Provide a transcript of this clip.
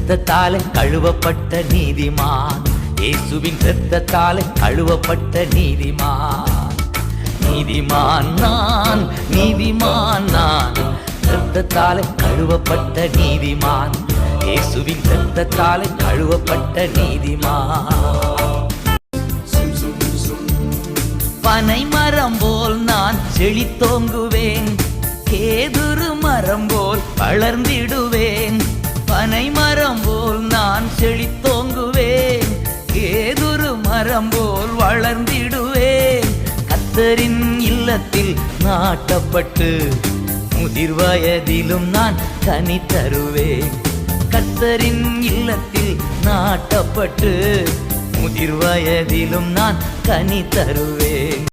இரத்தத்தாலே கழுவப்பட்ட நீதிமான், இயேசுவின் இரத்தத்தாலே கழுவப்பட்ட நீதிமான். நீதிமான் நான், நீதிமான் நான், இரத்தத்தாலே கழுவப்பட்ட நீதிமான், இயேசுவின் இரத்தத்தாலே கழுவப்பட்ட நீதிமான். பனை மரம் போல் நான் செழித்தோங்குவேன், கேதுரு மரம் போல் வளர்ந்திடுவேன். பனை மரம் போல் நான் செழித்தோங்குவேன், கேதுரு மரம் போல் வளர்ந்திடுவேன். கர்த்தரின் இல்லத்தில் நாட்டப்பட்டு முதிர் வயதிலும் நான் கனி தருவேன். கர்த்தரின் இல்லத்தில் நாட்டப்பட்டு முதிர் வயதிலும் நான் கனி தருவேன்.